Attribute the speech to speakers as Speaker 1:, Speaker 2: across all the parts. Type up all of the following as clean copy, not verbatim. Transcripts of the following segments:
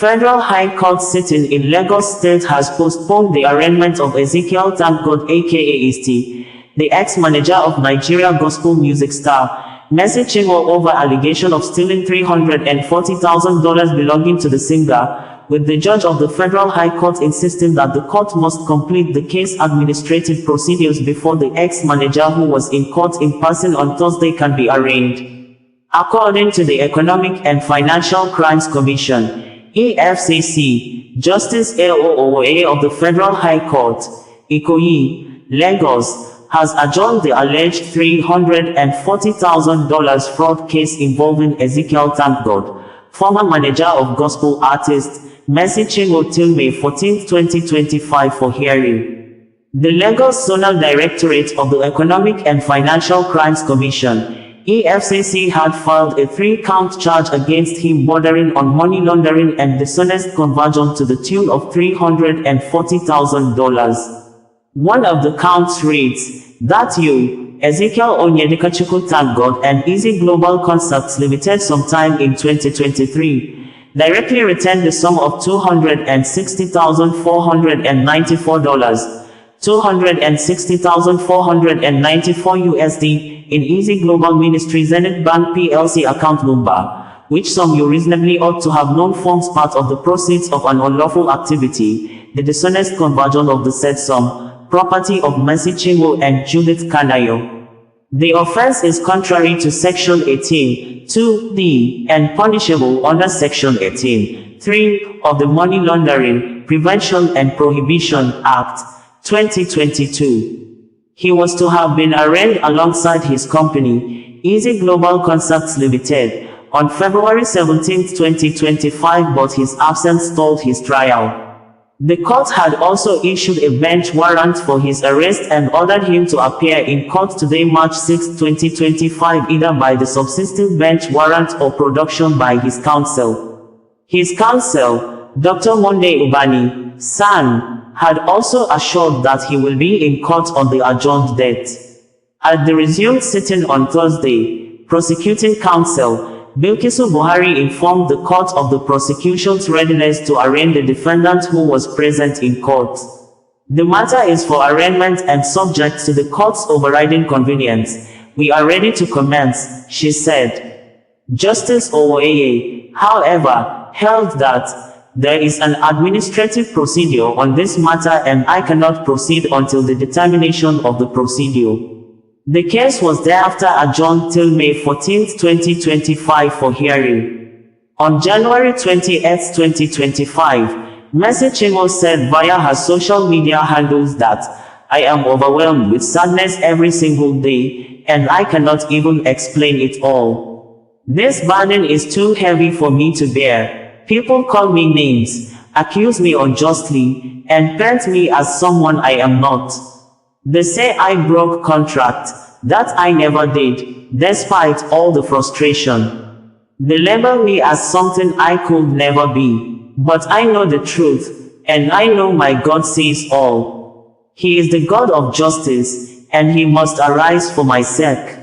Speaker 1: Federal High Court sitting in Lagos State has postponed the arraignment of Ezekiel Thank-God aka St, the ex-manager of Nigeria gospel music star, Mercy Chinwo over allegation of stealing $340,000 belonging to the singer, with the judge of the Federal High Court insisting that the court must complete the case administrative procedures before the ex-manager who was in court in person on Thursday can be arraigned. According to the Economic and Financial Crimes Commission, EFCC, Justice A.O. Owoye of the Federal High Court, Ikoyi, Lagos, has adjourned the alleged $340,000 fraud case involving Ezekiel Thank-God, former manager of gospel artist Mercy Chinwo till May 14, 2025 for hearing. The Lagos Zonal Directorate of the Economic and Financial Crimes Commission, EFCC had filed a 3-count charge against him bordering on money laundering and dishonest conversion to the tune of $340,000. One of the counts reads, that you, Ezekiel Onyedikachukwu Thank-God and Easy Global Concepts Limited sometime in 2023, directly returned the sum of $260,494, $260,494 in Easy Global Ministry Zenith Bank PLC account number, which sum you reasonably ought to have known forms part of the proceeds of an unlawful activity, the dishonest conversion of the said sum, property of Mercy Chinwo and Judith Kanayo. The offense is contrary to Section 18(2)(d) and punishable under Section 18(3) of the Money Laundering, Prevention and Prohibition Act, 2022. He was to have been arraigned alongside his company, Easy Global Concepts Limited, on February 17, 2025, but his absence stalled his trial. The court had also issued a bench warrant for his arrest and ordered him to appear in court today, March 6, 2025, either by the subsisting bench warrant or production by his counsel. His counsel, Dr. Monday Ubani, San, had also assured that he will be in court on the adjourned date. At the resumed sitting on Thursday, prosecuting counsel, Bilkisu Buhari informed the court of the prosecution's readiness to arraign the defendant who was present in court. The matter is for arraignment and subject to the court's overriding convenience. We are ready to commence, she said. Justice Owoye, however, held that there is an administrative procedure on this matter and I cannot proceed until the determination of the procedure. The case was thereafter adjourned till May 14, 2025 for hearing. On January 28, 2025, Mercy Chinwo said via her social media handles that, I am overwhelmed with sadness every single day, and I cannot even explain it all. This burden is too heavy for me to bear. People call me names, accuse me unjustly, and paint me as someone I am not. They say I broke contract, that I never did, despite all the frustration. They label me as something I could never be. But I know the truth, and I know my God sees all. He is the God of justice, and he must arise for my sake.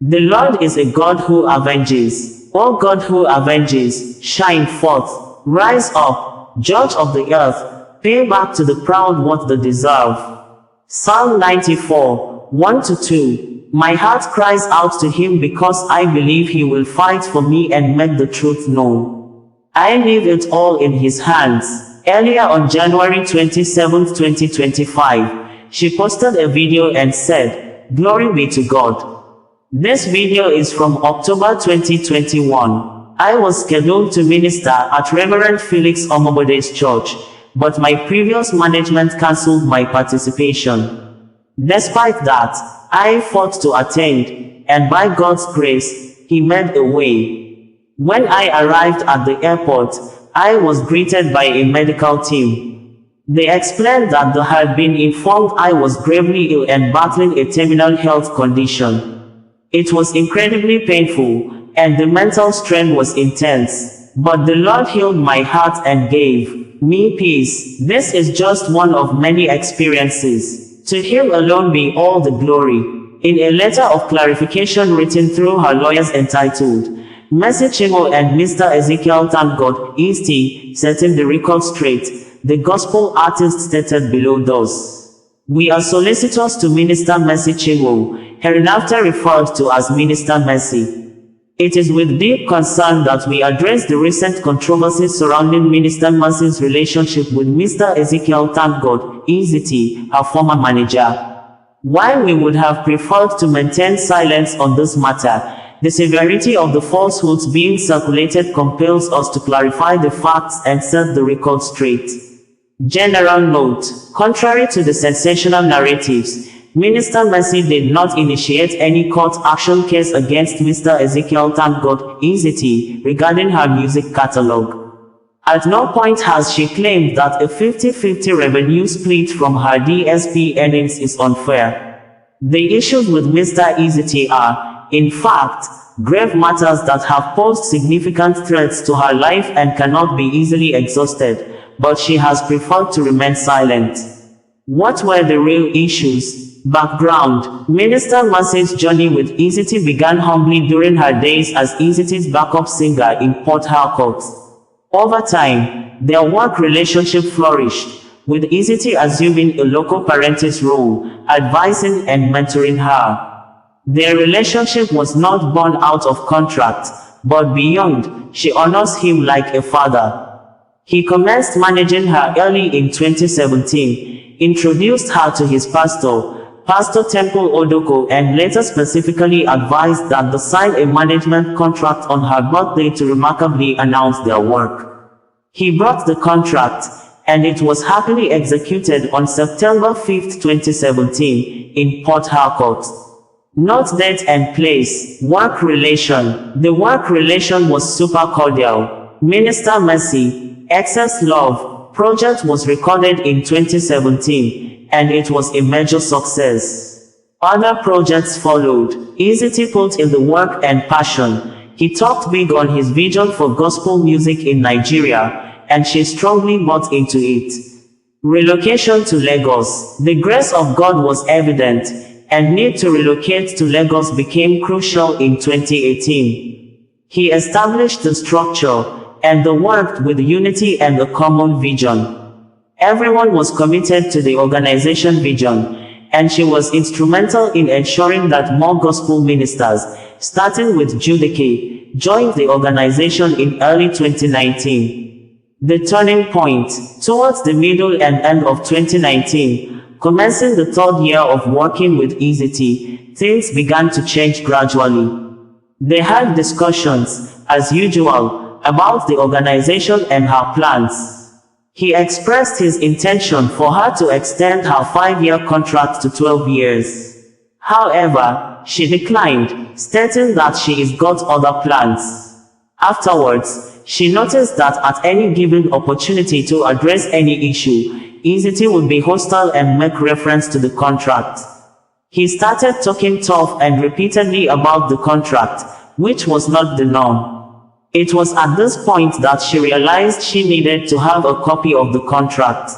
Speaker 1: The Lord is a God who avenges. O God who avenges, shine forth, rise up, judge of the earth, pay back to the proud what they deserve. Psalm 94, 1-2. My heart cries out to him because I believe he will fight for me and make the truth known. I leave it all in his hands. Earlier on January 27, 2025, she posted a video and said, Glory be to God. This video is from October 2021. I was scheduled to minister at Reverend Felix Omobode's church, but my previous management cancelled my participation. Despite that, I fought to attend, and by God's grace, he made a way. When I arrived at the airport, I was greeted by a medical team. They explained that they had been informed I was gravely ill and battling a terminal health condition. It was incredibly painful, and the mental strain was intense. But the Lord healed my heart and gave me peace. This is just one of many experiences. To him alone be all the glory. In a letter of clarification written through her lawyers entitled, Mercy Chinwo and Mr. Ezekiel Thank God, East, setting the record straight, the gospel artist stated below thus. We are solicitors to Minister Mercy Chinwo, hereinafter referred to as Minister Mercy. It is with deep concern that we address the recent controversies surrounding Minister Mercy's relationship with Mr. Ezekiel Thank God, EZT, her former manager. While we would have preferred to maintain silence on this matter, the severity of the falsehoods being circulated compels us to clarify the facts and set the record straight. General note: contrary to the sensational narratives, Minister Mercy did not initiate any court action case against Mr. Ezekiel Thank God, EZT, regarding her music catalogue. At no point has she claimed that a 50-50 revenue split from her DSP earnings is unfair. The issues with Mr. EZT are, in fact, grave matters that have posed significant threats to her life and cannot be easily exhausted, but she has preferred to remain silent. What were the real issues? Background: Minister Mercy's journey with EZT began humbly during her days as EZT's backup singer in Port Harcourt. Over time, their work relationship flourished, with EZT assuming a local parentis role, advising and mentoring her. Their relationship was not born out of contract, but beyond. She honors him like a father. He commenced managing her early in 2017, introduced her to his pastor, Pastor Temple Odoko, and later specifically advised that they sign a management contract on her birthday to remarkably announce their work. He brought the contract, and it was happily executed on September 5, 2017, in Port Harcourt. Note date and place. Work relation. The work relation was super cordial. Minister Mercy, Excess Love, project was recorded in 2017, and it was a major success. Other projects followed. EZT put in the work and passion. He talked big on his vision for gospel music in Nigeria, and she strongly bought into it. Relocation to Lagos. The grace of God was evident, and need to relocate to Lagos became crucial in 2018. He established the structure, and they worked with unity and a common vision. Everyone was committed to the organization vision, and she was instrumental in ensuring that more gospel ministers, starting with Judeke, joined the organization in early 2019. The turning point: towards the middle and end of 2019, commencing the third year of working with EZT, things began to change gradually. They had discussions, as usual, about the organization and her plans. He expressed his intention for her to extend her 5-year contract to 12 years. However, she declined, stating that she has got other plans. Afterwards, she noticed that at any given opportunity to address any issue, EZT would be hostile and make reference to the contract. He started talking tough and repeatedly about the contract, which was not the norm. It was at this point that she realized she needed to have a copy of the contract.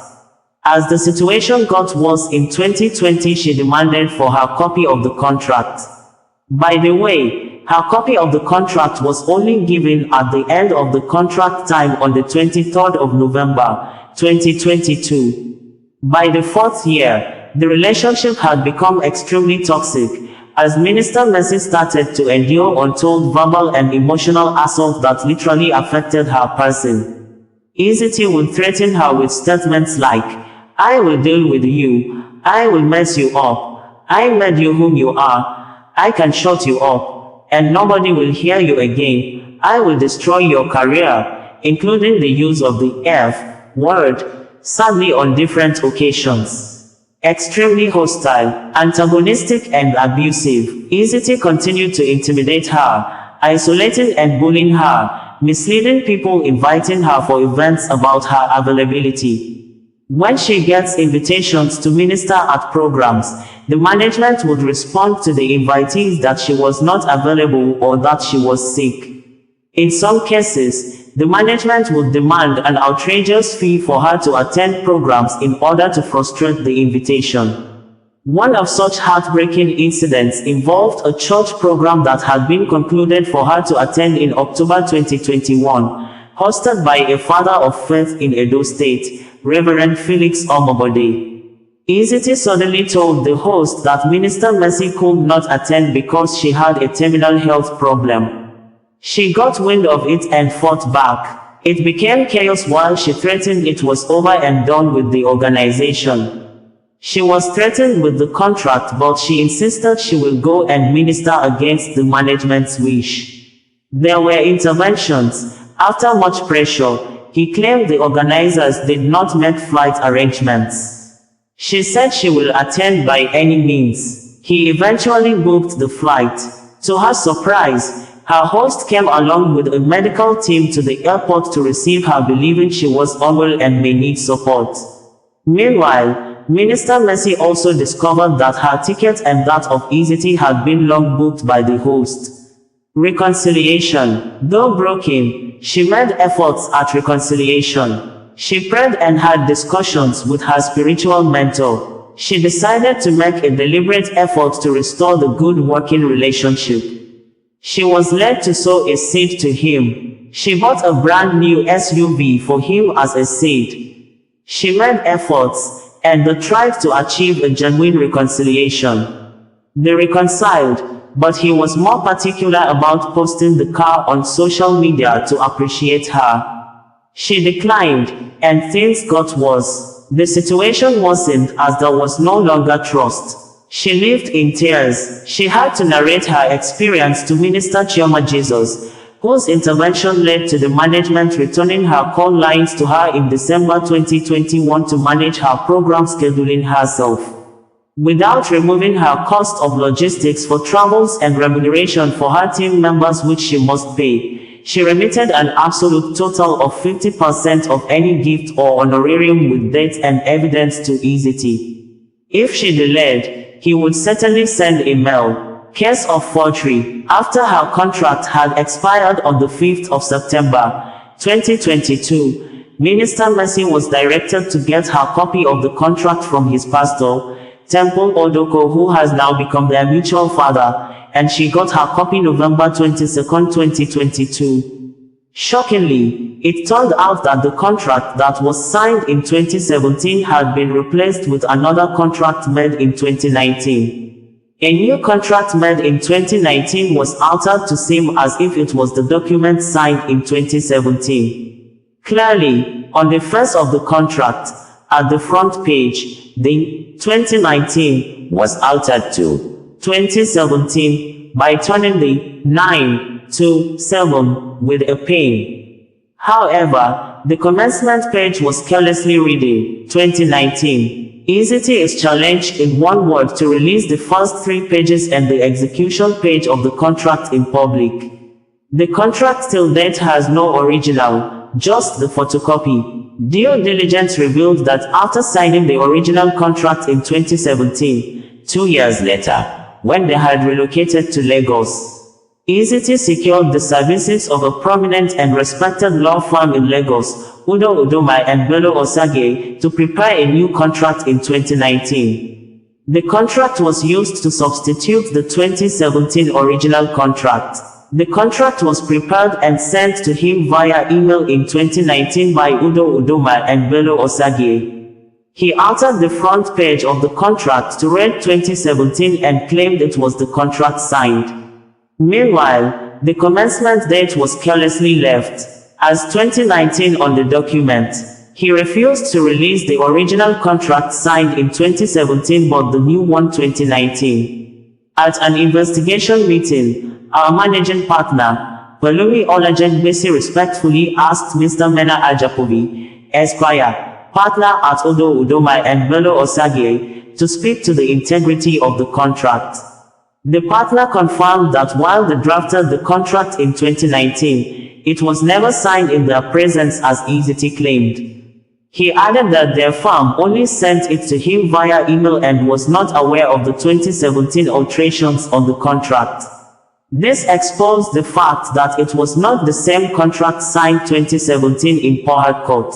Speaker 1: As the situation got worse in 2020, she demanded for her copy of the contract. By the way, her copy of the contract was only given at the end of the contract time on the 23rd of November, 2022. By the 4th year, the relationship had become extremely toxic, as Minister Mercy started to endure untold verbal and emotional assault that literally affected her person. EZT would threaten her with statements like, "I will deal with you, I will mess you up, I made you whom you are, I can shut you up, and nobody will hear you again, I will destroy your career," including the use of the F word, sadly on different occasions. Extremely hostile, antagonistic and abusive, EZT continued to intimidate her, isolating and bullying her, misleading people, inviting her for events about her availability. When she gets invitations to minister at programs, the management would respond to the invitees that she was not available or that she was sick. In some cases, the management would demand an outrageous fee for her to attend programs in order to frustrate the invitation. One of such heartbreaking incidents involved a church program that had been concluded for her to attend in October 2021, hosted by a father of faith in Edo State, Reverend Felix Omobode. Ezity suddenly told the host that Minister Mercy could not attend because she had a terminal health problem. She got wind of it and fought back. It became chaos while she threatened it was over and done with the organization. She was threatened with the contract, but she insisted she will go and minister against the management's wish. There were interventions. After much pressure, he claimed the organizers did not make flight arrangements. She said she will attend by any means. He eventually booked the flight. To her surprise, her host came along with a medical team to the airport to receive her, believing she was unwell and may need support. Meanwhile, Minister Mercy also discovered that her ticket and that of Ezity had been long booked by the host. Reconciliation. Though broken, she made efforts at reconciliation. She prayed and had discussions with her spiritual mentor. She decided to make a deliberate effort to restore the good working relationship. She was led to sow a seed to him. She bought a brand new SUV for him as a seed. She made efforts and tried to achieve a genuine reconciliation. They reconciled, but he was more particular about posting the car on social media to appreciate her. She declined, and things got worse. The situation worsened as there was no longer trust. She lived in tears. She had to narrate her experience to Minister Chioma Jesus, whose intervention led to the management returning her call lines to her in December 2021 to manage her program scheduling herself. Without removing her cost of logistics for travels and remuneration for her team members, which she must pay, she remitted an absolute total of 50% of any gift or honorarium with date and evidence to Ezity. If she delayed, he would certainly send a mail. Case of forgery. After her contract had expired on the 5th of September, 2022, Minister Mercy was directed to get her copy of the contract from his pastor, Temple Odoko, who has now become their mutual father, and she got her copy November 22, 2022. Shockingly, it turned out that the contract that was signed in 2017 had been replaced with another contract made in 2019. A new contract made in 2019 was altered to seem as if it was the document signed in 2017. Clearly, on the face of the contract, at the front page, the 2019 was altered to 2017 by turning the 9 to 7 with a pen. However, the commencement page was carelessly reading 2019. Ezity is challenged in one word to release the first 3 pages and the execution page of the contract in public. The contract till date has no original, just the photocopy. Due diligence revealed that after signing the original contract in 2017, 2 years later, when they had relocated to Lagos, Ezity secured the services of a prominent and respected law firm in Lagos, Udo Udoma and Bello Osage, to prepare a new contract in 2019. The contract was used to substitute the 2017 original contract. The contract was prepared and sent to him via email in 2019 by Udo Udoma and Bello Osage. He altered the front page of the contract to read 2017 and claimed it was the contract signed. Meanwhile, the commencement date was carelessly left as 2019 on the document. He refused to release the original contract signed in 2017 but the new one 2019. At an investigation meeting, our managing partner, Pelumi Olajengbesi, respectfully asked Mr. Mena Ajapovi, Esquire, partner at Udo Udoma and Bello Osage, to speak to the integrity of the contract. The partner confirmed that while they drafted the contract in 2019, it was never signed in their presence as Ezity claimed. He added that their firm only sent it to him via email and was not aware of the 2017 alterations on the contract. This exposed the fact that it was not the same contract signed 2017 in Port Harcourt.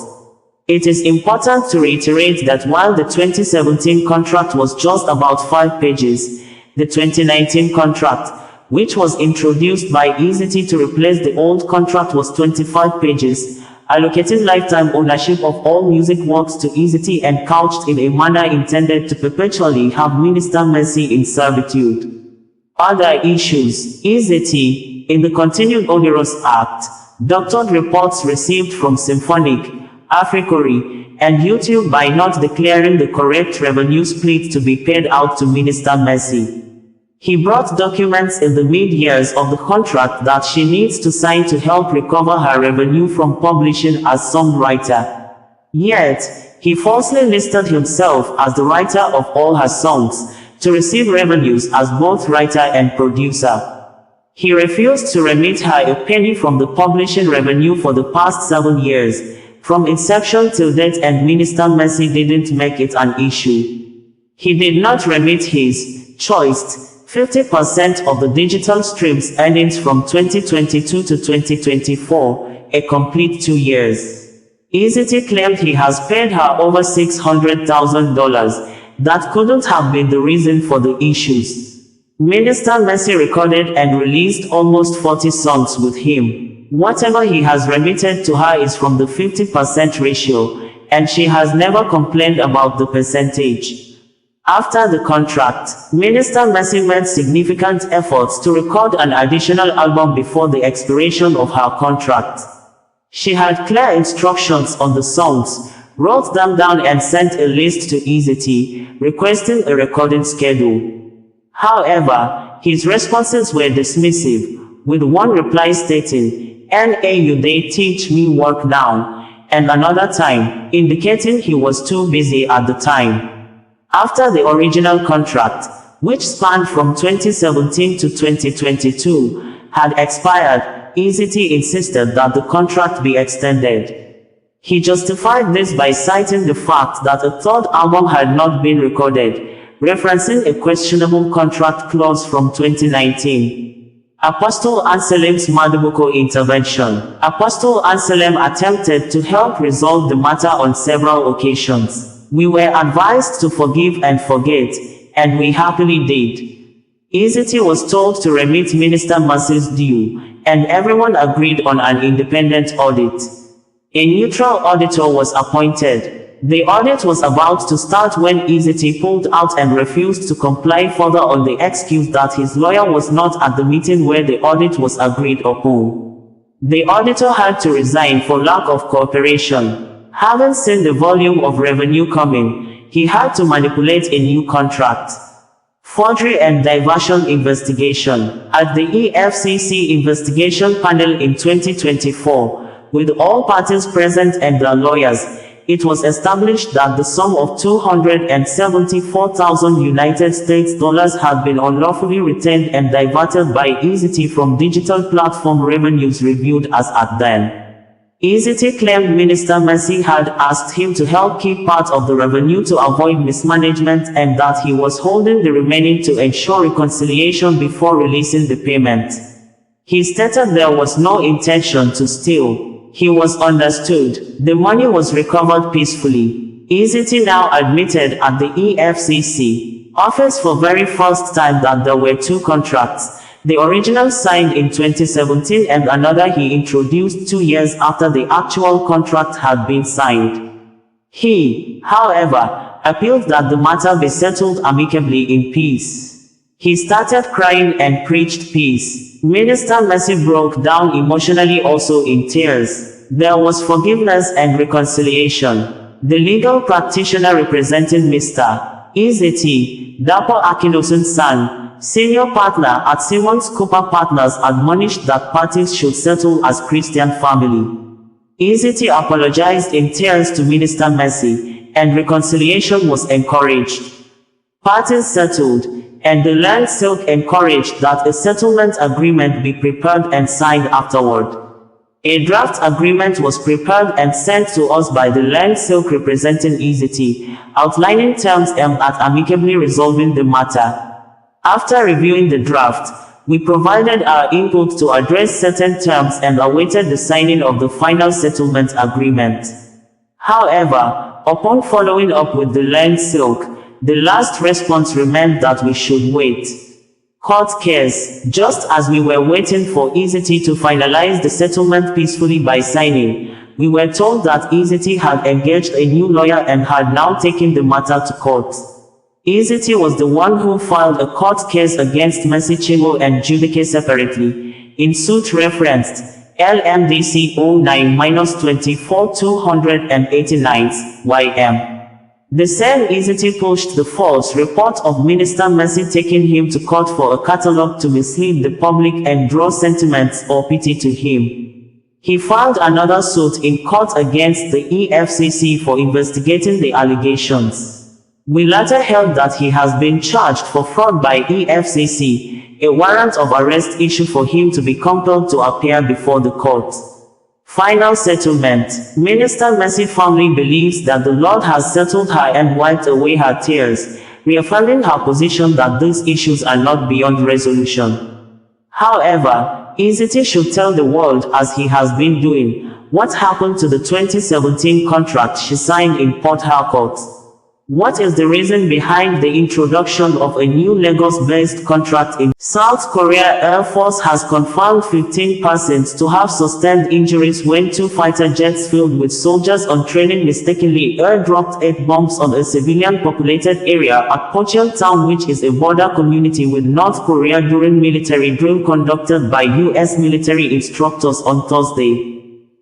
Speaker 1: It is important to reiterate that while the 2017 contract was just about 5 pages, the 2019 contract, which was introduced by Eazy-T to replace the old contract, was 25 pages, allocating lifetime ownership of all music works to Eazy-T and couched in a manner intended to perpetually have Minister Mercy in servitude. Other issues. Eazy-T, in the Continued Onerous Act, doctored reports received from Symphonic, Africori, and YouTube by not declaring the correct revenue split to be paid out to Minister Mercy. He brought documents in the mid-years of the contract that she needs to sign to help recover her revenue from publishing as songwriter. Yet, he falsely listed himself as the writer of all her songs, to receive revenues as both writer and producer. He refused to remit her a penny from the publishing revenue for the past 7 years, from inception till date, and Minister Mercy didn't make it an issue. He did not remit his choiced 50% of the digital streams earnings from 2022 to 2024, a complete 2 years. Eazy-T claimed he has paid her over $600,000. That couldn't have been the reason for the issues. Minister Mercy recorded and released almost 40 songs with him. Whatever he has remitted to her is from the 50% ratio, and she has never complained about the percentage. After the contract, Minister Mercy made significant efforts to record an additional album before the expiration of her contract. She had clear instructions on the songs, wrote them down and sent a list to Eazy-T, requesting a recording schedule. However, his responses were dismissive, with one reply stating, "Na you dey teach me work now," and another time, indicating he was too busy at the time. After the original contract, which spanned from 2017 to 2022, had expired, Eazy-T insisted that the contract be extended. He justified this by citing the fact that a third album had not been recorded, referencing a questionable contract clause from 2019. Apostle Anselem's Madubuko intervention. Apostle Anselem attempted to help resolve the matter on several occasions. "We were advised to forgive and forget, and we happily did." Eazy-T was told to remit Minister Mercy's due, and everyone agreed on an independent audit. A neutral auditor was appointed. The audit was about to start when Eazy-T pulled out and refused to comply further on the excuse that his lawyer was not at the meeting where the audit was agreed upon. The auditor had to resign for lack of cooperation. Having seen the volume of revenue coming, he had to manipulate a new contract. Forgery and diversion investigation. At the EFCC investigation panel in 2024, with all parties present and their lawyers, it was established that the sum of $274,000 United States dollars had been unlawfully retained and diverted by Eazy-T from digital platform revenues reviewed as at then. Eazy-T claimed Minister Mercy had asked him to help keep part of the revenue to avoid mismanagement and that he was holding the remaining to ensure reconciliation before releasing the payment. He stated there was no intention to steal. He was understood. The money was recovered peacefully. Eazy-T now admitted at the EFCC office for very first time that there were 2 contracts. The original signed in 2017 and another he introduced 2 years after the actual contract had been signed. He, however, appealed that the matter be settled amicably in peace. He started crying and preached peace. Minister Mercy broke down emotionally, also in tears. There was forgiveness and reconciliation. The legal practitioner representing Mr. Eazy-T, Dapo Akinosun's son, senior partner at Simmons Cooper Partners, admonished that parties should settle as Christian family. Eazy-T apologized in tears to Minister Mercy, and reconciliation was encouraged. Parties settled, and the Land Silk encouraged that a settlement agreement be prepared and signed afterward. A draft agreement was prepared and sent to us by the Land Silk representing Eazy-T, outlining terms aimed at amicably resolving the matter. After reviewing the draft, we provided our input to address certain terms and awaited the signing of the final settlement agreement. However, upon following up with the learned silk, the last response remained that we should wait. Court case, just as we were waiting for EZT to finalize the settlement peacefully by signing, we were told that EZT had engaged a new lawyer and had now taken the matter to court. EZT was the one who filed a court case against Mercy Chinwo and Judique separately, in suit referenced LMDC 09-24289 YM. The same EZT pushed the false report of Minister Mercy taking him to court for a catalogue to mislead the public and draw sentiments or pity to him. He filed another suit in court against the EFCC for investigating the allegations. We later held that he has been charged for fraud by EFCC, a warrant of arrest issued for him to be compelled to appear before the court. Final settlement. Minister Mercy firmly believes that the Lord has settled her and wiped away her tears, reaffirming her position that these issues are not beyond resolution. However, EZT should tell the world, as he has been doing, what happened to the 2017 contract she signed in Port Harcourt. What is the reason behind the introduction of a new Lagos-based contract in South Korea? Air Force has confirmed 15 persons to have sustained injuries when 2 fighter jets filled with soldiers on training mistakenly airdropped 8 bombs on a civilian-populated area at Pocheon Town, which is a border community with North Korea, during military drill conducted by U.S. military instructors on Thursday.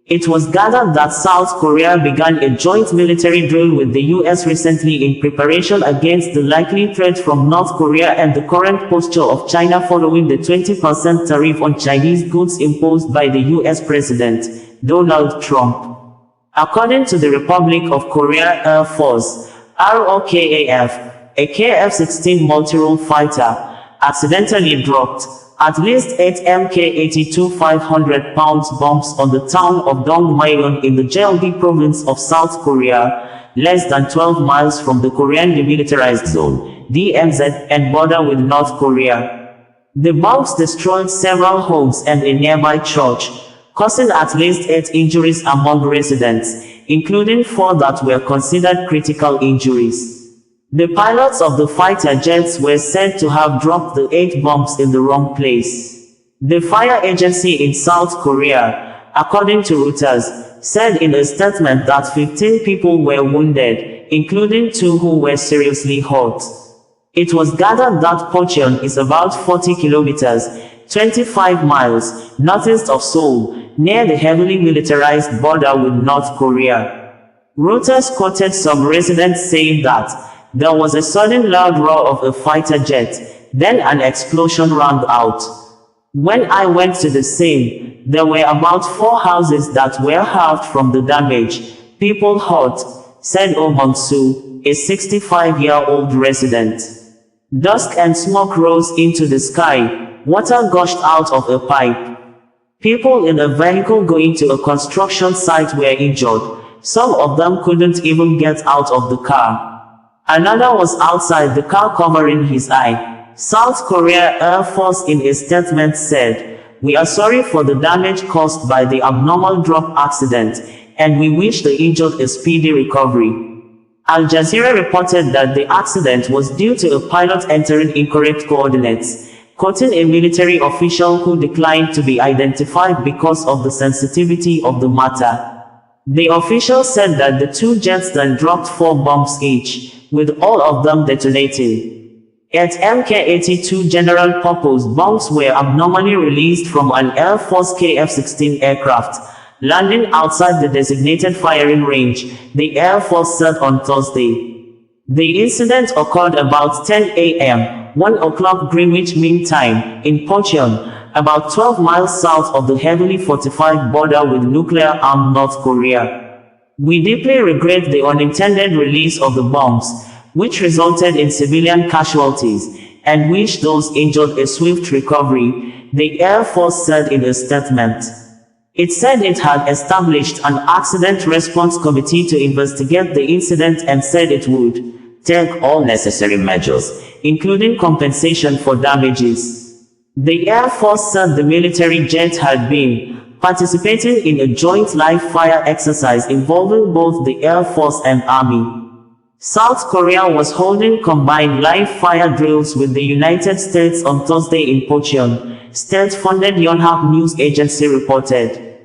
Speaker 1: It was gathered that South Korea began a joint military drill with the U.S. recently in preparation against the likely threat from North Korea and the current posture of China following the 20% tariff on Chinese goods imposed by the U.S. President Donald Trump. According to the Republic of Korea Air Force, ROKAF, a KF-16 multi-role fighter, accidentally dropped at least 8 Mk-82 500-pound bombs on the town of Dongmyeon in the Jeolgi province of South Korea, less than 12 miles from the Korean Demilitarized Zone (DMZ) and border with North Korea. The bombs destroyed several homes and a nearby church, causing at least 8 injuries among residents, including 4 that were considered critical injuries. The pilots of the fighter jets were said to have dropped the 8 bombs in the wrong place. The fire agency in South Korea, according to Reuters, said in a statement that 15 people were wounded, including 2 who were seriously hurt. It was gathered that Pocheon is about 40 kilometers, 25 miles, northeast of Seoul, near the heavily militarized border with North Korea. Reuters quoted some residents saying that there was a sudden loud roar of a fighter jet, then an explosion rang out. When I went to the scene, there were about 4 houses that were halved from the damage. People hurt, said Oh Mong-soo, a 65-year-old resident. Dust and smoke rose into the sky, water gushed out of a pipe. People in a vehicle going to a construction site were injured. Some of them couldn't even get out of the car. Another was outside the car covering his eye. South Korea Air Force in a statement said, "We are sorry for the damage caused by the abnormal drop accident, and we wish the injured a speedy recovery." Al Jazeera reported that the accident was due to a pilot entering incorrect coordinates, quoting a military official who declined to be identified because of the sensitivity of the matter. The official said that the 2 jets then dropped 4 bombs each, with all of them detonating. 8 Mk-82 general-purpose bombs were abnormally released from an Air Force KF-16 aircraft, landing outside the designated firing range, the Air Force said on Thursday. The incident occurred about 10 a.m., 1 o'clock Greenwich Mean Time, in Pocheon, about 12 miles south of the heavily fortified border with nuclear-armed North Korea. "We deeply regret the unintended release of the bombs, which resulted in civilian casualties, and wish those injured a swift recovery," the Air Force said in a statement. It said it had established an accident response committee to investigate the incident and said it would take all necessary measures, including compensation for damages. The Air Force said the military jet had been participating in a joint live-fire exercise involving both the Air Force and Army. South Korea was holding combined live-fire drills with the United States on Thursday in Pocheon, state-funded Yonhap news agency reported.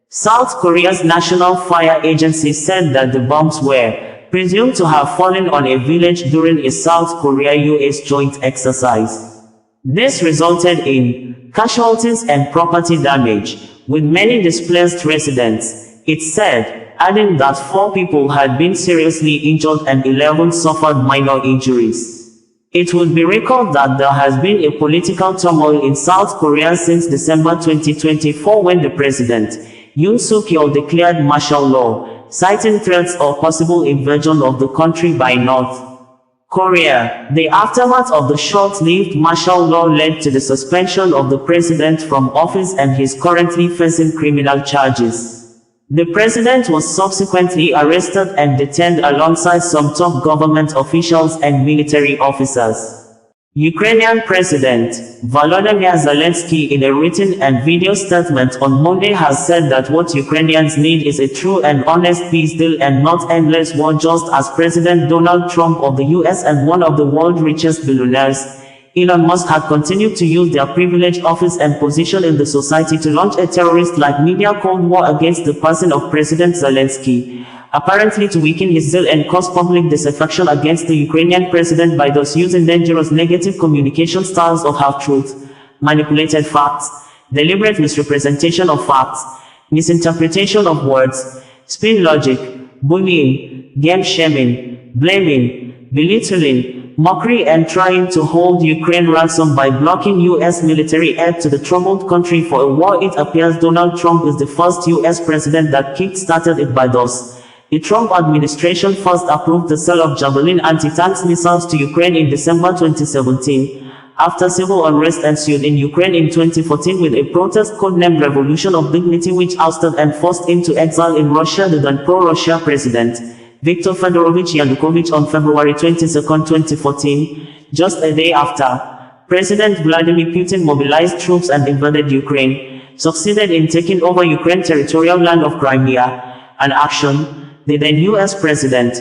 Speaker 1: South Korea's National Fire Agency said that the bombs were presumed to have fallen on a village during a South Korea-US joint exercise. This resulted in casualties and property damage, with many displaced residents, it said, adding that 4 people had been seriously injured and 11 suffered minor injuries. It would be recalled that there has been a political turmoil in South Korea since December 2024 when the president, Yoon Suk-yeol, declared martial law, citing threats of possible invasion of the country by North Korea. The aftermath of the short-lived martial law led to the suspension of the president from office, and he is currently facing criminal charges. The president was subsequently arrested and detained alongside some top government officials and military officers. Ukrainian President Volodymyr Zelensky, in a written and video statement on Monday, has said that what Ukrainians need is a true and honest peace deal and not endless war, just as President Donald Trump of the US and one of the world's richest billionaires, Elon Musk, had continued to use their privileged office and position in the society to launch a terrorist-like media cold war against the person of President Zelensky, apparently to weaken his zeal and cause public disaffection against the Ukrainian president by thus using dangerous negative communication styles of half-truth, manipulated facts, deliberate misrepresentation of facts, misinterpretation of words, spin logic, bullying, game shaming, blaming, belittling, mockery, and trying to hold Ukraine ransom by blocking U.S. military aid to the troubled country for a war. It appears Donald Trump is the first U.S. president that kick-started it by thus. The Trump administration first approved the sale of Javelin anti-tank missiles to Ukraine in December 2017, after civil unrest ensued in Ukraine in 2014 with a protest codenamed Revolution of Dignity, which ousted and forced into exile in Russia the then pro-Russia president, Viktor Fedorovich Yanukovych, on February 22, 2014, just a day after President Vladimir Putin mobilized troops and invaded Ukraine, succeeded in taking over Ukraine's territorial land of Crimea, an action the then U.S. President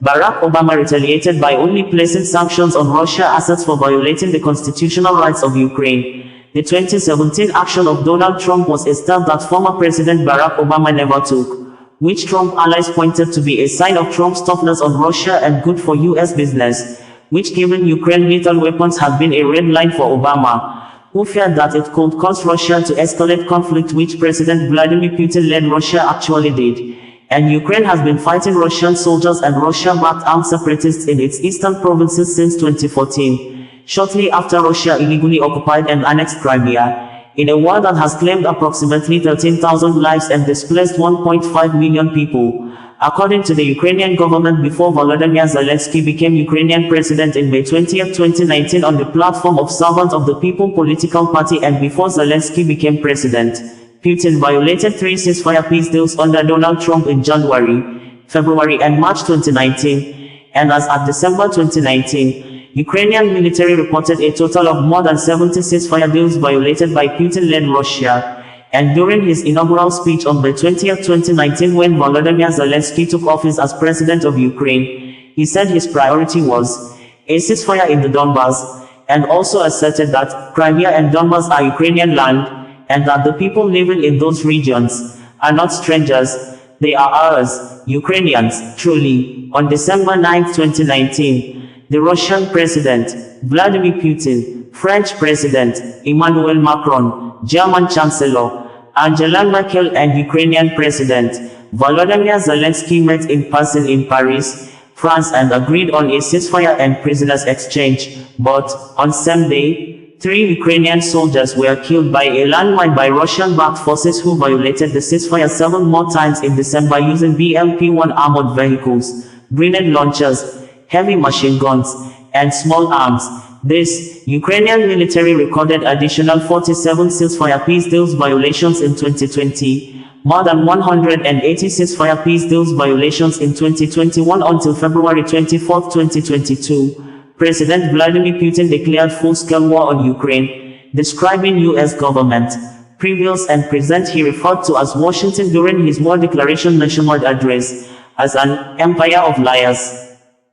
Speaker 1: Barack Obama retaliated by only placing sanctions on Russia assets for violating the constitutional rights of Ukraine. The 2017 action of Donald Trump was a step that former President Barack Obama never took, which Trump allies pointed to be a sign of Trump's toughness on Russia and good for U.S. business, which, given Ukraine lethal weapons, had been a red line for Obama, who feared that it could cause Russia to escalate conflict, which President Vladimir Putin-led Russia actually did. And Ukraine has been fighting Russian soldiers and Russia-backed armed separatists in its eastern provinces since 2014, shortly after Russia illegally occupied and annexed Crimea, in a war that has claimed approximately 13,000 lives and displaced 1.5 million people, according to the Ukrainian government before Volodymyr Zelensky became Ukrainian president in May 20, 2019 on the platform of Servant of the People political party, and before Zelensky became president. Putin violated 3 ceasefire peace deals under Donald Trump in January, February and March 2019, and as at December 2019, Ukrainian military reported a total of more than 70 ceasefire deals violated by Putin-led Russia. And during his inaugural speech on May 20, 2019, when Volodymyr Zelensky took office as president of Ukraine, he said his priority was a ceasefire in the Donbas, and also asserted that Crimea and Donbas are Ukrainian land, and that the people living in those regions are not strangers, they are ours, Ukrainians, truly. On December 9, 2019, the Russian President Vladimir Putin, French President Emmanuel Macron, German Chancellor Angela Merkel, and Ukrainian President Volodymyr Zelensky met in person in Paris, France, and agreed on a ceasefire and prisoners exchange. But on same day, 3 Ukrainian soldiers were killed by a landmine by Russian-backed forces who violated the ceasefire 7 more times in December using BMP-1 armored vehicles, grenade launchers, heavy machine guns, and small arms. This Ukrainian military recorded additional 47 ceasefire peace deals violations in 2020, more than 180 ceasefire peace deals violations in 2021 until February 24, 2022. President Vladimir Putin declared full-scale war on Ukraine, describing U.S. government previous and present he referred to as Washington during his War Declaration nationwide address as an empire of liars.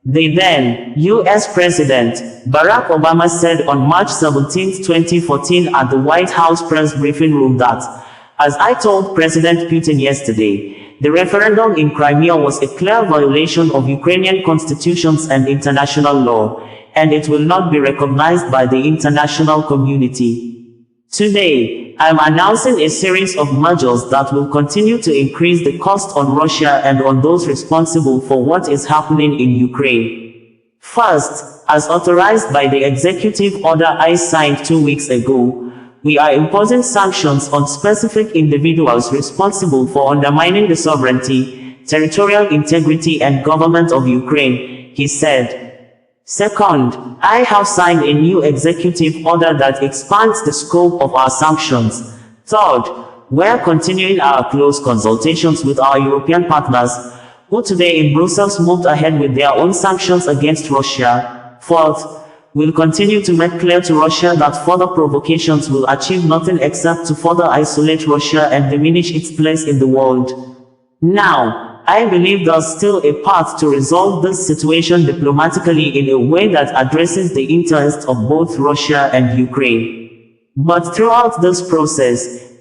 Speaker 1: The then U.S. President, Barack Obama, said on March 17, 2014 at the White House press briefing room that, "As I told President Putin yesterday, the referendum in Crimea was a clear violation of Ukrainian constitutions and international law, and it will not be recognized by the international community. Today, I am announcing a series of measures that will continue to increase the cost on Russia and on those responsible for what is happening in Ukraine. First, as authorized by the executive order I signed 2 weeks ago, we are imposing sanctions on specific individuals responsible for undermining the sovereignty, territorial integrity and government of Ukraine," he said. Second, I have signed a new executive order that expands the scope of our sanctions. Third, we're continuing our close consultations with our European partners, who today in Brussels moved ahead with their own sanctions against Russia. Fourth, we'll continue to make clear to Russia that further provocations will achieve nothing except to further isolate Russia and diminish its place in the world. Now, I believe there's still a path to resolve this situation diplomatically in a way that addresses the interests of both Russia and Ukraine. But throughout this process,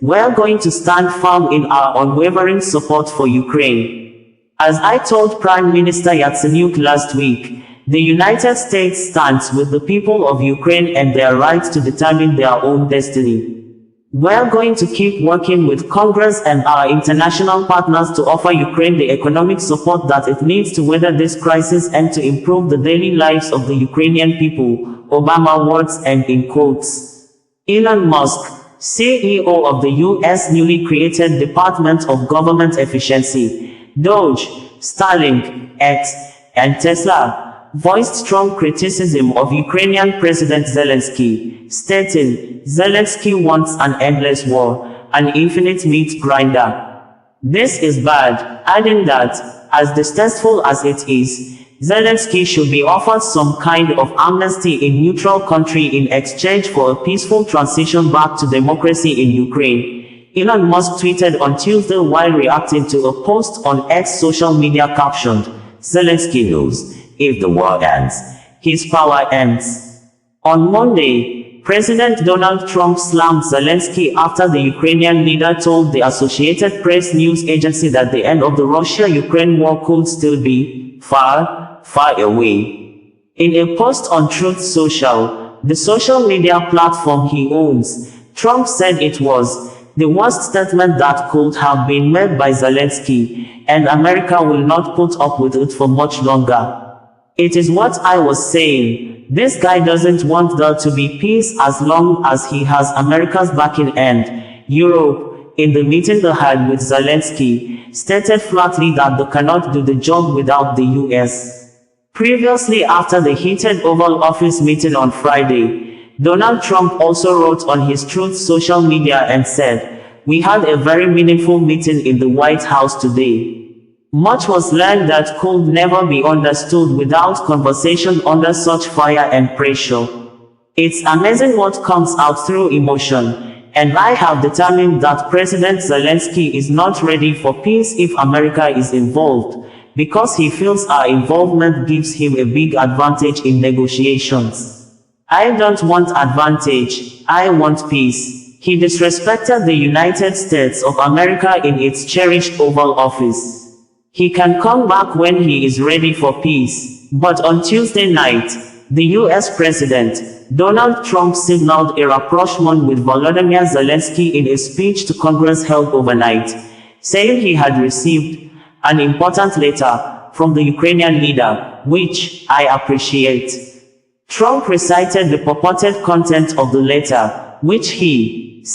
Speaker 1: we're going to stand firm in our unwavering support for Ukraine. As I told Prime Minister Yatsenyuk last week, the United States stands with the people of Ukraine and their right to determine their own destiny. We're going to keep working with Congress and our international partners to offer Ukraine the economic support that it needs to weather this crisis and to improve the daily lives of the Ukrainian people, Obama words and in quotes. Elon Musk, CEO of the U.S. newly created Department of Government Efficiency, Doge, Starlink, X, and Tesla, voiced strong criticism of Ukrainian President Zelensky, stating, "Zelensky wants an endless war, an infinite meat grinder. This is bad," adding that, as distasteful as it is, Zelensky should be offered some kind of amnesty in neutral country in exchange for a peaceful transition back to democracy in Ukraine. Elon Musk tweeted on Tuesday while reacting to a post on X social media captioned, "Zelensky knows, if the war ends, his power ends." On Monday, President Donald Trump slammed Zelensky after the Ukrainian leader told the Associated Press news agency that the end of the Russia-Ukraine war could still be far, far away. In a post on Truth Social, the social media platform he owns, Trump said it was the worst statement that could have been made by Zelensky, and America will not put up with it for much longer. "It is what I was saying. This guy doesn't want there to be peace as long as he has America's backing and Europe," in the meeting they had with Zelensky, stated flatly that they cannot do the job without the US. Previously, after the heated Oval Office meeting on Friday, Donald Trump also wrote on his Truth social media and said, "We had a very meaningful meeting in the White House today. Much was learned that could never be understood without conversation under such fire and pressure. It's amazing what comes out through emotion, and I have determined that President Zelensky is not ready for peace if America is involved, because he feels our involvement gives him a big advantage in negotiations. I don't want advantage, I want peace." He disrespected the United States of America in its cherished Oval Office. He can come back when he is ready for peace. But on Tuesday night, the U.S. President, Donald Trump, signaled a rapprochement with Volodymyr Zelensky in a speech to Congress held overnight, saying he had received an important letter from the Ukrainian leader, which I appreciate. Trump recited the purported content of the letter, which he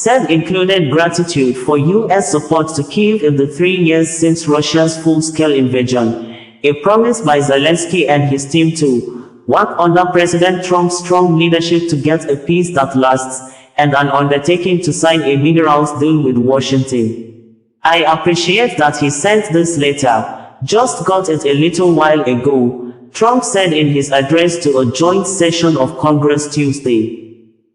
Speaker 1: said included gratitude for U.S. support to Kyiv in the 3 years since Russia's full-scale invasion, a promise by Zelensky and his team to work under President Trump's strong leadership to get a peace that lasts, and an undertaking to sign a minerals deal with Washington. "I appreciate that he sent this letter, just got it a little while ago," Trump said in his address to a joint session of Congress Tuesday.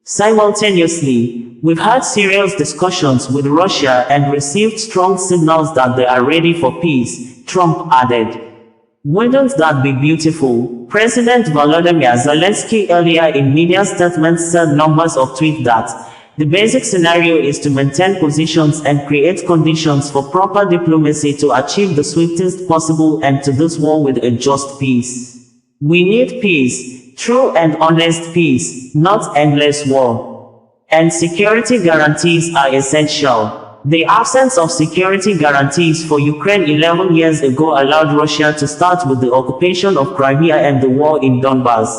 Speaker 1: Simultaneously, We've had serious discussions with Russia and received strong signals that they are ready for peace, Trump added. Wouldn't that be beautiful? President Volodymyr Zelensky earlier in media statements said numbers of tweets that the basic scenario is to maintain positions and create conditions for proper diplomacy to achieve the swiftest possible end to this war with a just peace. We need peace, true and honest peace, not endless war. And security guarantees are essential. The absence of security guarantees for Ukraine 11 years ago allowed Russia to start with the occupation of Crimea and the war in Donbas.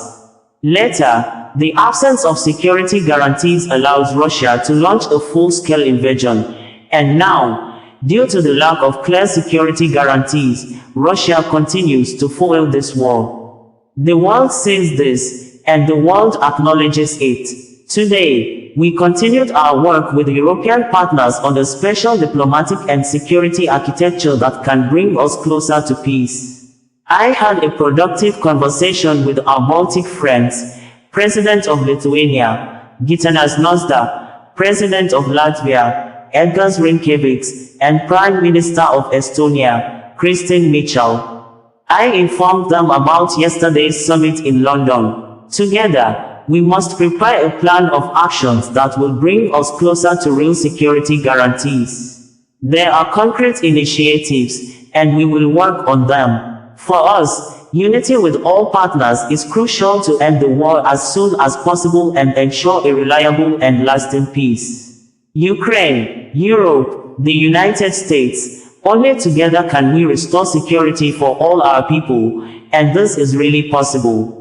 Speaker 1: Later, the absence of security guarantees allows Russia to launch a full-scale invasion. And now, due to the lack of clear security guarantees, Russia continues to fuel this war. The world sees this, and the world acknowledges it. Today, we continued our work with European partners on a special diplomatic and security architecture that can bring us closer to peace. I had a productive conversation with our Baltic friends, President of Lithuania, Gitanas Nausėda, President of Latvia, Edgars Rinkēvičs, and Prime Minister of Estonia, Kristen Michel. I informed them about yesterday's summit in London. Together, we must prepare a plan of actions that will bring us closer to real security guarantees. There are concrete initiatives, and we will work on them. For us, unity with all partners is crucial to end the war as soon as possible and ensure a reliable and lasting peace. Ukraine, Europe, the United States, only together can we restore security for all our people, and this is really possible.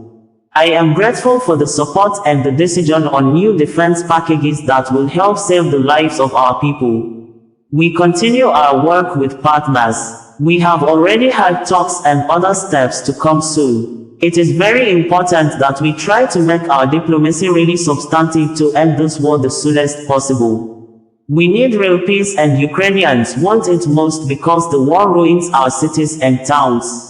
Speaker 1: I am grateful for the support and the decision on new defense packages that will help save the lives of our people. We continue our work with partners. We have already had talks and other steps to come soon. It is very important that we try to make our diplomacy really substantive to end this war the soonest possible. We need real peace, and Ukrainians want it most because the war ruins our cities and towns.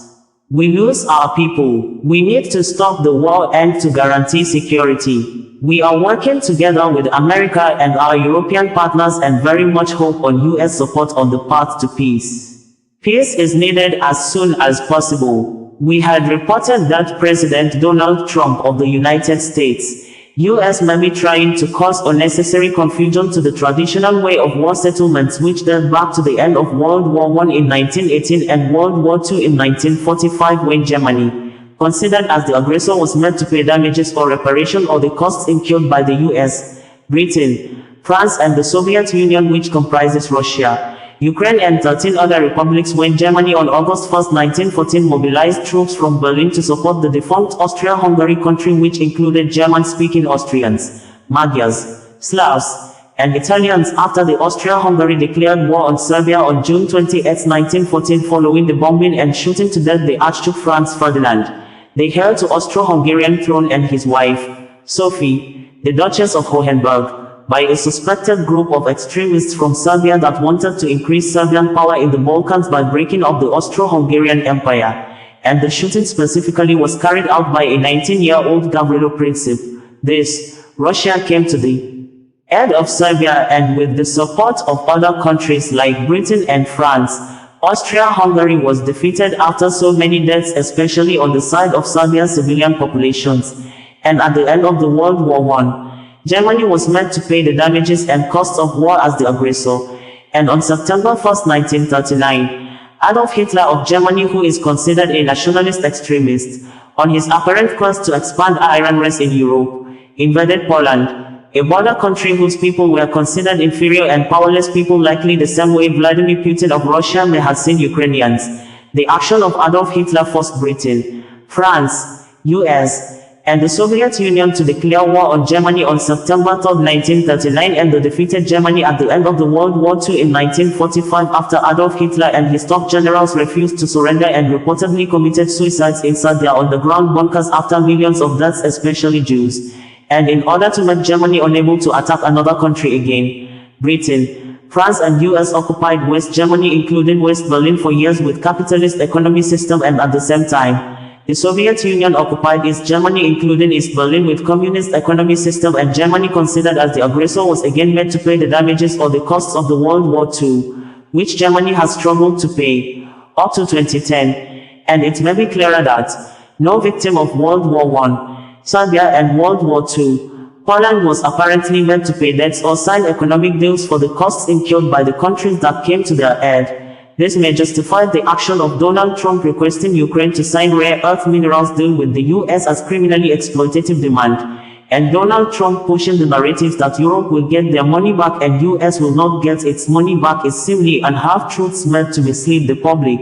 Speaker 1: We lose our people. We need to stop the war and to guarantee security. We are working together with America and our European partners and very much hope on US support on the path to peace. Peace is needed as soon as possible. We had reported that President Donald Trump of the United States, US may be trying to cause unnecessary confusion to the traditional way of war settlements which date back to the end of World War I in 1918 and World War II in 1945 when Germany, considered as the aggressor, was meant to pay damages or reparation or the costs incurred by the US, Britain, France and the Soviet Union, which comprises Russia, Ukraine and 13 other republics, when Germany on August 1, 1914 mobilized troops from Berlin to support the defunct Austria-Hungary country, which included German-speaking Austrians, Magyars, Slavs, and Italians after the Austria-Hungary declared war on Serbia on June 28, 1914 following the bombing and shooting to death the Archduke Franz Ferdinand, the heir to Austro-Hungarian throne, and his wife, Sophie, the Duchess of Hohenberg, by a suspected group of extremists from Serbia that wanted to increase Serbian power in the Balkans by breaking up the Austro-Hungarian Empire, and the shooting specifically was carried out by a 19-year-old Gavrilo Princip. This, Russia came to the aid of Serbia, and with the support of other countries like Britain and France, Austria-Hungary was defeated after so many deaths, especially on the side of Serbia's civilian populations, and at the end of the World War I, Germany was meant to pay the damages and costs of war as the aggressor, and on September 1, 1939, Adolf Hitler of Germany, who is considered a nationalist extremist, on his apparent quest to expand Iron race in Europe, invaded Poland, a border country whose people were considered inferior and powerless people, likely the same way Vladimir Putin of Russia may have seen Ukrainians. The action of Adolf Hitler forced Britain, France, US, and the Soviet Union to declare war on Germany on September 3, 1939, and the defeated Germany at the end of the World War II in 1945 after Adolf Hitler and his top generals refused to surrender and reportedly committed suicides inside their underground bunkers after millions of deaths, especially Jews. And in order to make Germany unable to attack another country again, Britain, France and US occupied West Germany, including West Berlin, for years with capitalist economy system, and at the same time, The Soviet Union occupied East Germany, including East Berlin, with communist economy system, and Germany, considered as the aggressor, was again made to pay the damages or the costs of the World War II, which Germany has struggled to pay up to 2010, and it may be clearer that no victim of World War I, Serbia, and World War II, Poland, was apparently meant to pay debts or sign economic deals for the costs incurred by the countries that came to their aid. This may justify the action of Donald Trump requesting Ukraine to sign rare earth minerals deal with the US as criminally exploitative demand, and Donald Trump pushing the narratives that Europe will get their money back and US will not get its money back is simply and half-truths meant to mislead the public.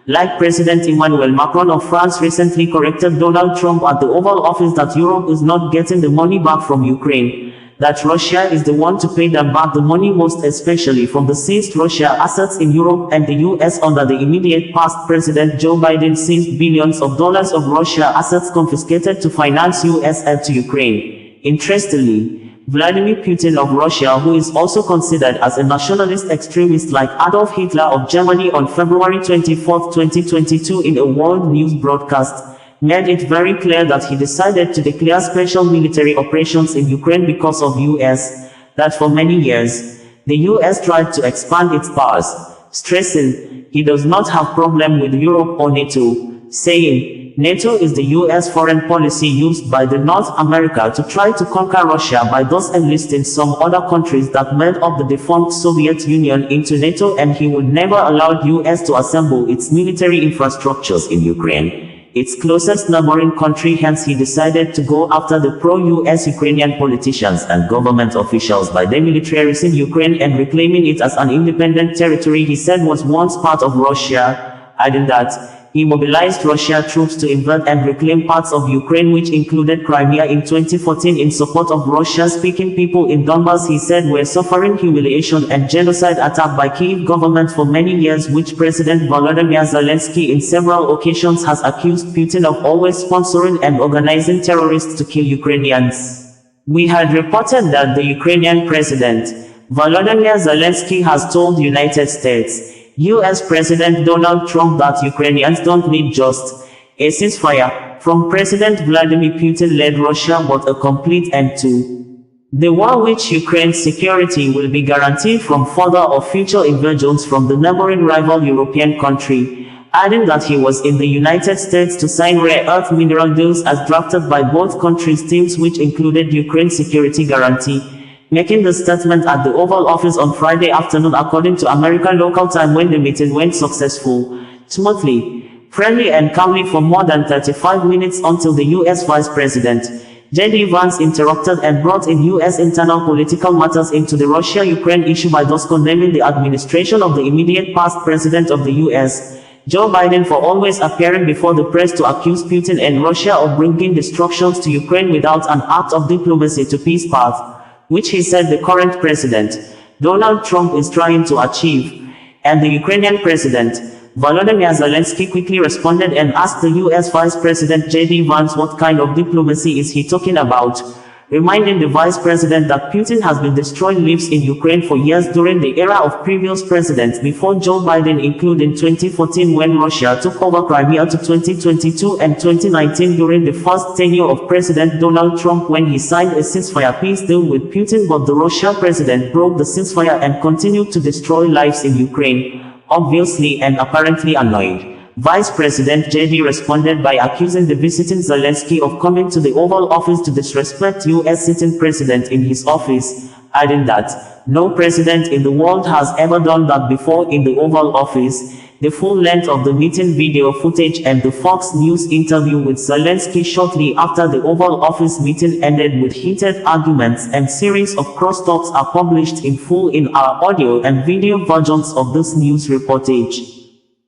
Speaker 1: Like President Emmanuel Macron of France recently corrected Donald Trump at the Oval Office that Europe is not getting the money back from Ukraine, that Russia is the one to pay them back the money, most especially from the seized Russia assets in Europe, and the US under the immediate past President Joe Biden seized billions of dollars of Russia assets confiscated to finance US aid to Ukraine. Interestingly, Vladimir Putin of Russia, who is also considered as a nationalist extremist like Adolf Hitler of Germany, on February 24, 2022, in a world news broadcast, made it very clear that he decided to declare special military operations in Ukraine because of US, that for many years, the US tried to expand its powers, stressing he does not have problem with Europe or NATO, saying, NATO is the US foreign policy used by the North America to try to conquer Russia by thus enlisting some other countries that made up the defunct Soviet Union into NATO, and he would never allow US to assemble its military infrastructures in Ukraine, its closest neighboring country. Hence he decided to go after the pro-US Ukrainian politicians and government officials by demilitarizing Ukraine and reclaiming it as an independent territory he said was once part of Russia, adding that he mobilized Russian troops to invade and reclaim parts of Ukraine, which included Crimea, in 2014 in support of Russian-speaking people in Donbas he said were suffering humiliation and genocide attack by Kyiv government for many years, which President Volodymyr Zelensky in several occasions has accused Putin of always sponsoring and organizing terrorists to kill Ukrainians. We had reported that the Ukrainian President Volodymyr Zelensky has told United States US President Donald Trump that Ukrainians don't need just a ceasefire from President Vladimir Putin-led Russia, but a complete end to the war, which Ukraine's security will be guaranteed from further or future invasions from the neighboring rival European country, adding that he was in the United States to sign rare earth mineral deals as drafted by both countries' teams, which included Ukraine's security guarantee. Making the statement at the Oval Office on Friday afternoon according to American local time, when the meeting went successful, smoothly, friendly and calmly for more than 35 minutes until the US Vice President J.D. Vance interrupted and brought in US internal political matters into the Russia-Ukraine issue by thus condemning the administration of the immediate past President of the US, Joe Biden, for always appearing before the press to accuse Putin and Russia of bringing destructions to Ukraine without an act of diplomacy to peace path, which he said the current President Donald Trump is trying to achieve. And the Ukrainian President Volodymyr Zelensky quickly responded and asked the US Vice President J.D. Vance what kind of diplomacy is he talking about, reminding the Vice President that Putin has been destroying lives in Ukraine for years during the era of previous presidents before Joe Biden, including 2014 when Russia took over Crimea, to 2022 and 2019 during the first tenure of President Donald Trump, when he signed a ceasefire peace deal with Putin, but the Russian president broke the ceasefire and continued to destroy lives in Ukraine. Obviously and apparently annoyed, Vice President J.D. responded by accusing the visiting Zelensky of coming to the Oval Office to disrespect U.S. sitting president in his office, adding that no president in the world has ever done that before in the Oval Office. The full length of the meeting video footage and the Fox News interview with Zelensky shortly after the Oval Office meeting ended with heated arguments and series of crosstalks are published in full in our audio and video versions of this news reportage.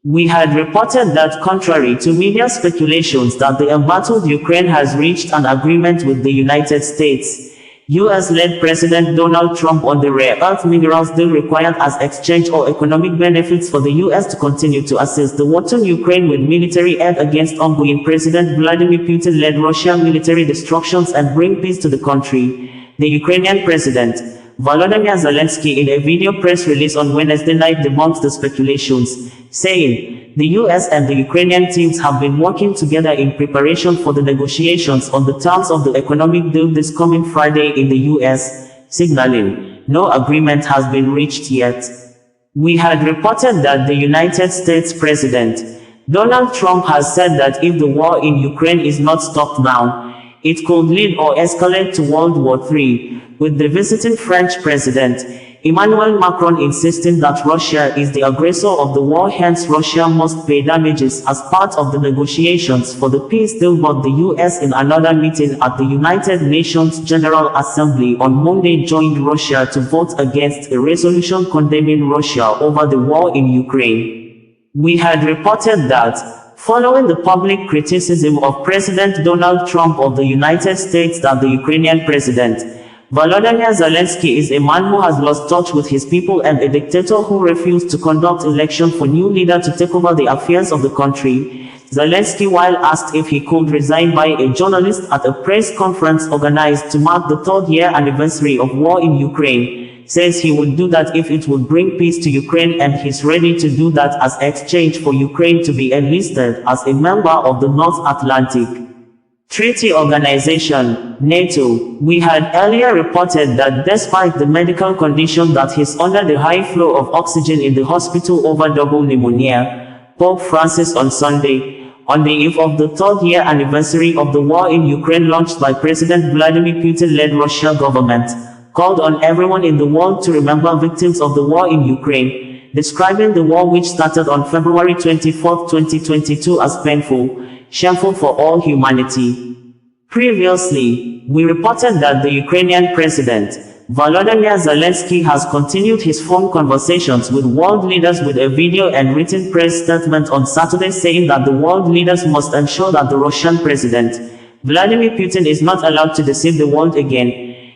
Speaker 1: We had reported that, contrary to media speculations that the embattled Ukraine has reached an agreement with the United States, US-led President Donald Trump on the rare earth minerals deal required as exchange or economic benefits for the US to continue to assist the war-torn Ukraine with military aid against ongoing President Vladimir Putin-led Russian military destructions and bring peace to the country. The Ukrainian President Volodymyr Zelensky, in a video press release on Wednesday night, debunked the speculations, saying, the US and the Ukrainian teams have been working together in preparation for the negotiations on the terms of the economic deal this coming Friday in the US, signaling no agreement has been reached yet. We had reported that the United States President Donald Trump has said that if the war in Ukraine is not stopped now, it could lead or escalate to World War III, with the visiting French President Emmanuel Macron insisting that Russia is the aggressor of the war, hence Russia must pay damages as part of the negotiations for the peace deal. But the US in another meeting at the United Nations General Assembly on Monday joined Russia to vote against a resolution condemning Russia over the war in Ukraine. We had reported that, following the public criticism of President Donald Trump of the United States that the Ukrainian President Volodymyr Zelensky is a man who has lost touch with his people and a dictator who refused to conduct election for new leader to take over the affairs of the country, Zelensky, while asked if he could resign by a journalist at a press conference organized to mark the third-year anniversary of war in Ukraine, says he would do that if it would bring peace to Ukraine, and he's ready to do that as exchange for Ukraine to be enlisted as a member of the North Atlantic Treaty Organization, NATO. We had earlier reported that despite the medical condition that he's under, the high flow of oxygen in the hospital over double pneumonia, Pope Francis on Sunday, on the eve of the third-year anniversary of the war in Ukraine launched by President Vladimir Putin-led Russian government, called on everyone in the world to remember victims of the war in Ukraine, describing the war which started on February 24, 2022 as painful, shameful for all humanity. Previously, we reported that the Ukrainian President Volodymyr Zelensky has continued his phone conversations with world leaders with a video and written press statement on Saturday saying that the world leaders must ensure that the Russian President Vladimir Putin is not allowed to deceive the world again,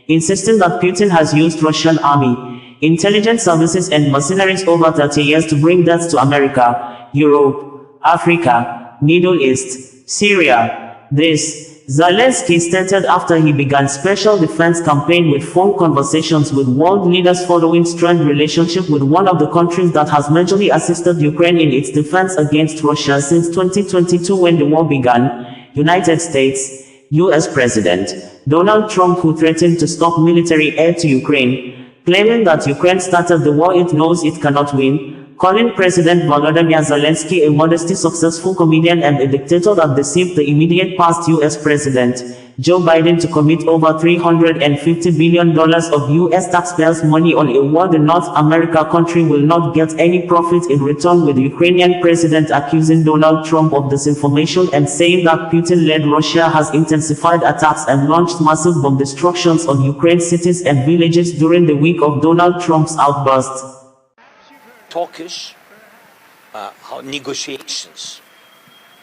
Speaker 1: insisting that Putin has used Russian army, intelligence services and mercenaries over 30 years to bring death to America, Europe, Africa, Middle East, Syria. This, Zelensky stated after he began special defense campaign with phone conversations with world leaders following strained relationship with one of the countries that has majorly assisted Ukraine in its defense against Russia since 2022 when the war began, United States, US President Donald Trump, who threatened to stop military aid to Ukraine, claiming that Ukraine started the war it knows it cannot win, calling President Volodymyr Zelensky a modestly successful comedian and a dictator that deceived the immediate past US President Joe Biden to commit over $350 billion of US taxpayers' money on a war the North America country will not get any profit in return, with the Ukrainian president accusing Donald Trump of disinformation and saying that Putin-led Russia has intensified attacks and launched massive bomb destructions on Ukraine cities and villages during the week of Donald Trump's outburst.
Speaker 2: Talkish negotiations,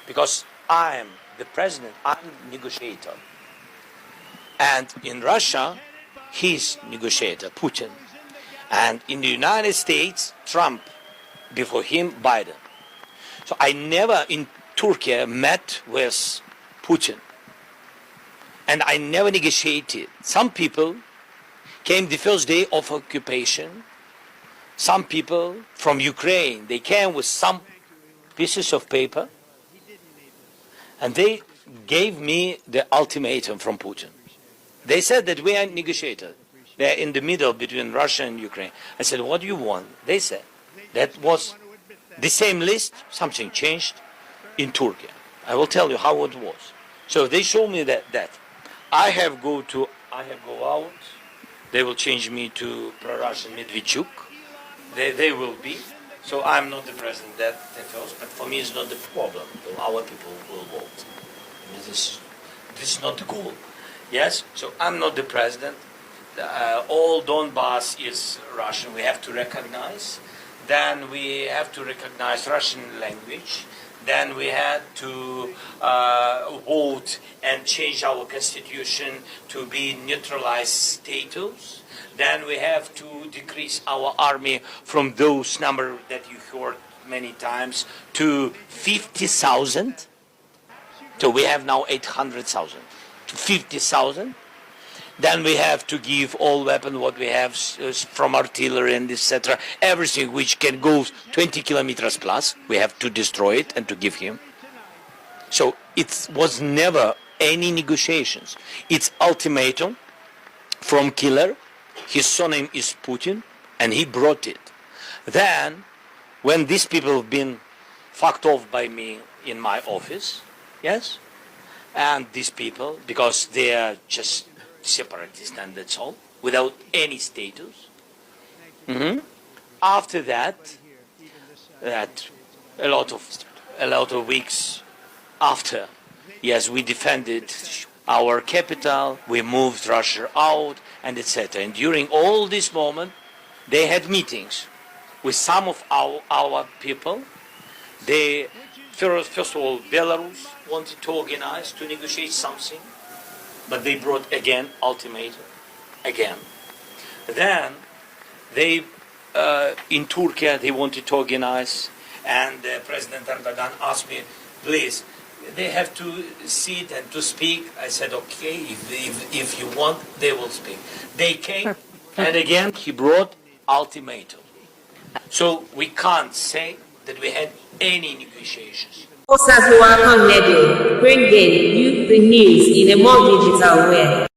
Speaker 2: because I am the president, I'm the negotiator, and in Russia he's negotiator, Putin, and in the United States Trump, before him Biden. So I never in Turkey met with Putin, and I never negotiated. Some people came the first day of occupation. Some people from Ukraine, they came with some pieces of paper, and they gave me the ultimatum from Putin. They said that we are negotiators. They are in the middle between Russia and Ukraine. I said, what do you want? They said that was the same list, something changed in Turkey. I will tell you how it was. So they showed me that I have go out, they will change me to pro-Russian Medvedchuk. They will be. So I'm not the president that first, but for me it's not the problem. Our people will vote. This is not the goal. Yes, so I'm not the president. All Donbass is Russian. We have to recognize. Then we have to recognize Russian language. Then we had to vote and change our constitution to be neutralized status. Then we have to decrease our army from those numbers that you heard many times to 50,000. So we have now 800,000 to 50,000. Then we have to give all weapons what we have from artillery and etc. Everything which can go 20 kilometers plus, we have to destroy it and to give him. So it was never any negotiations. It's ultimatum from killer. His surname is Putin, and he brought it. Then, when these people have been fucked off by me in my office, yes, and these people, because they are just separatists and that's all, without any status. After that, a lot of weeks after, yes, we defended our capital, we moved Russia out, and etc. And during all this moment, they had meetings with some of our people. They, first of all, Belarus wanted to organize, to negotiate something, but they brought again ultimatum, again. Then they, in Turkey, they wanted to organize, and President Erdogan asked me, please, they have to sit and to speak. I said, okay, if you want, they will speak. They came, and again, he brought ultimatum. So we can't say that we had any negotiations.
Speaker 3: Osasua Radio, bringing you the news in a more digital way.